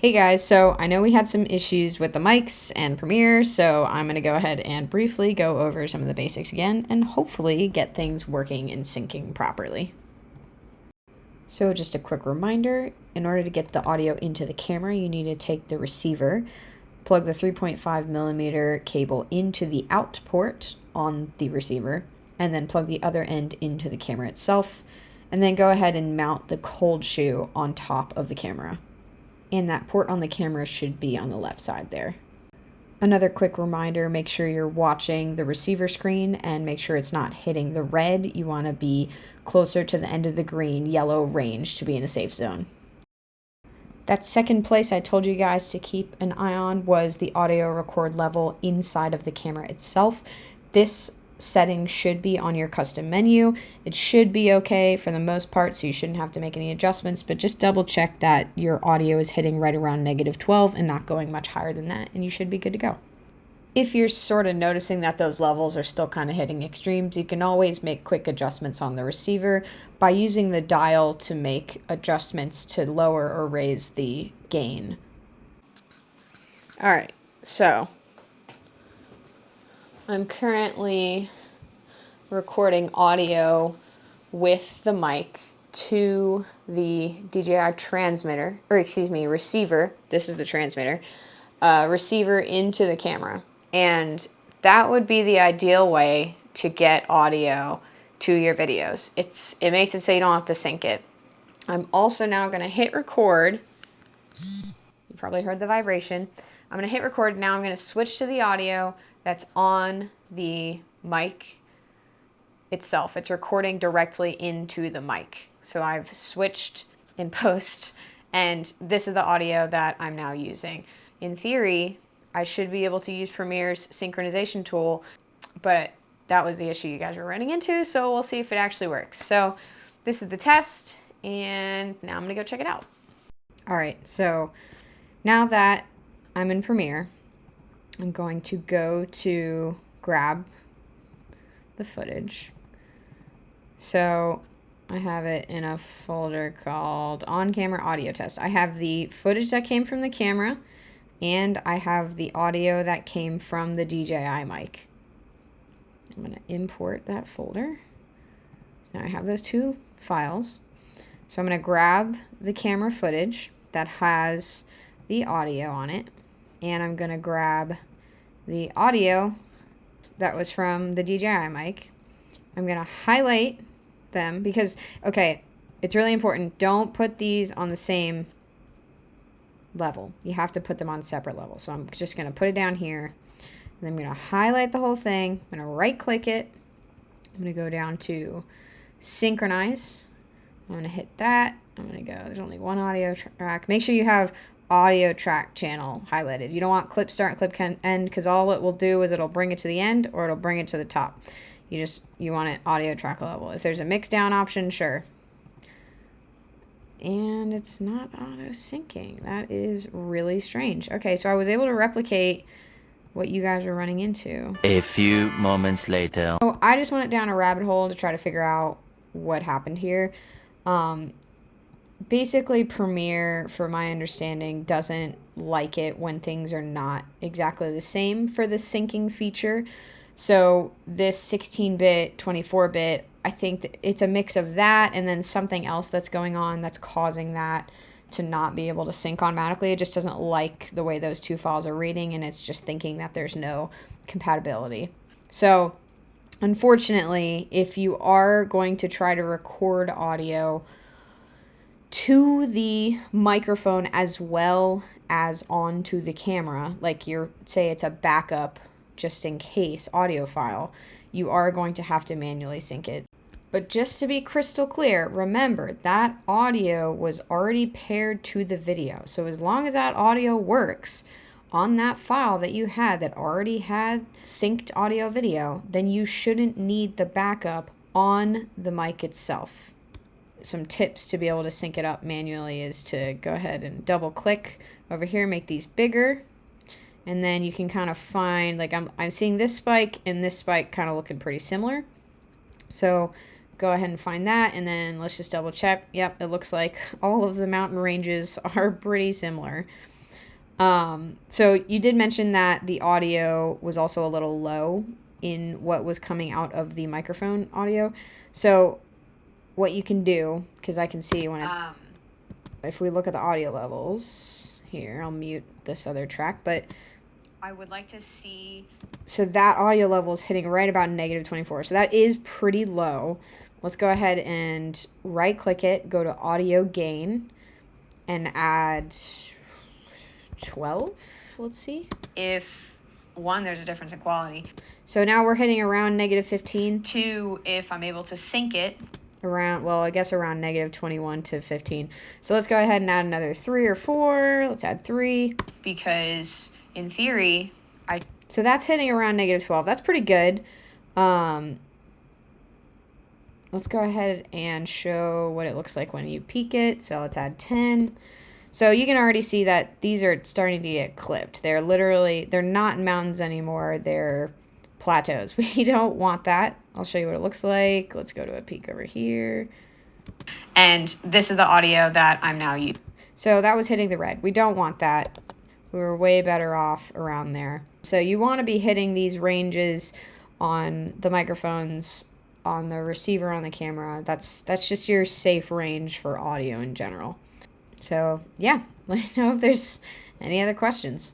Hey guys, so I know we had some issues with the mics and Premiere, so I'm going to go ahead and briefly go over some of the basics again and hopefully get things working and syncing properly. So just a quick reminder, in order to get the audio into the camera, you need to take the receiver, plug the 3.5mm cable into the out port on the receiver, and then plug the other end into the camera itself, and then go ahead and mount the cold shoe on top of the camera. And that port on the camera should be on the left side there. Another quick reminder, make sure you're watching the receiver screen and make sure it's not hitting the red. You want to be closer to the end of the green, yellow range to be in a safe zone. That second place I told you guys to keep an eye on was the audio record level inside of the camera itself. This setting should be on your custom menu. It should be okay for the most part, so you shouldn't have to make any adjustments, but just double check that your audio is hitting right around -12 and not going much higher than that, and you should be good to go. If you're sort of noticing that those levels are still kind of hitting extremes, you can always make quick adjustments on the receiver by using the dial to make adjustments to lower or raise the gain. All right, so I'm currently recording audio with the mic to the DJI transmitter, receiver. This is the transmitter, receiver into the camera. And that would be the ideal way to get audio to your videos. It makes it so you don't have to sync it. I'm also now going to hit record. You probably heard the vibration. I'm going to hit record. Now I'm going to switch to the audio that's on the mic itself. It's recording directly into the mic. So I've switched in post, and this is the audio that I'm now using. In theory, I should be able to use Premiere's synchronization tool, but that was the issue you guys were running into, so we'll see if it actually works. So this is the test, and now I'm going to go check it out. All right, so now that I'm in Premiere, I'm going to go to grab the footage. So I have it in a folder called On-Camera Audio Test. I have the footage that came from the camera, and I have the audio that came from the DJI mic. I'm going to import that folder. So now I have those two files. So I'm going to grab the camera footage that has the audio on it, and I'm going to grab the audio that was from the DJI mic. I'm going to highlight them because, okay, it's really important. Don't put these on the same level. You have to put them on separate levels. So I'm just going to put it down here, and I'm going to highlight the whole thing. I'm going to right click it. I'm going to go down to synchronize. I'm going to hit that. I'm going to go, there's only one audio track. Make sure you have audio track channel highlighted. You don't want clip start and clip end, because all it will do is it'll bring it to the end or it'll bring it to the top. You want it audio track level. If there's a mix down option, sure. And it's not auto syncing. That is really strange. Okay, so I was able to replicate what you guys are running into. A few moments later. So I just went down a rabbit hole to try to figure out what happened here. Basically, Premiere, for my understanding, doesn't like it when things are not exactly the same for the syncing feature. So this 16-bit, 24-bit, I think that it's a mix of that and then something else that's going on that's causing that to not be able to sync automatically. It just doesn't like the way those two files are reading, and it's just thinking that there's no compatibility. So unfortunately, if you are going to try to record audio to the microphone as well as onto the camera, like say it's a backup just in case audio file, you are going to have to manually sync it. But just to be crystal clear, remember that audio was already paired to the video. So as long as that audio works on that file that you had that already had synced audio video, then you shouldn't need the backup on the mic itself. Some tips to be able to sync it up manually is to go ahead and double click over here, make these bigger, and then you can kind of find, like I'm seeing this spike and this spike kind of looking pretty similar. So go ahead and find that, and then let's just double check. Yep, it looks like all of the mountain ranges are pretty similar. So you did mention that the audio was also a little low in what was coming out of the microphone audio. So what you can do, because I can see when if we look at the audio levels here, I'll mute this other track, but I would like to see. So that audio level is hitting right about -24. So that is pretty low. Let's go ahead and right click it, go to audio gain, and add 12. Let's see. If one, there's a difference in quality. So now we're hitting around -15. Two, if I'm able to sync it. Around, well, I guess around -21 to 15. So let's go ahead and add another 3 or 4. Let's add 3. Because in theory, so that's hitting around -12. That's pretty good. Let's go ahead and show what it looks like when you peak it. So let's add 10. So you can already see that these are starting to get clipped. They're not mountains anymore. They're plateaus. We don't want that. I'll show you what it looks like. Let's go to a peak over here. And this is the audio that I'm now using. So that was hitting the red. We don't want that. We were way better off around there. So you want to be hitting these ranges on the microphones, on the receiver, on the camera. That's just your safe range for audio in general. So yeah, let me know if there's any other questions.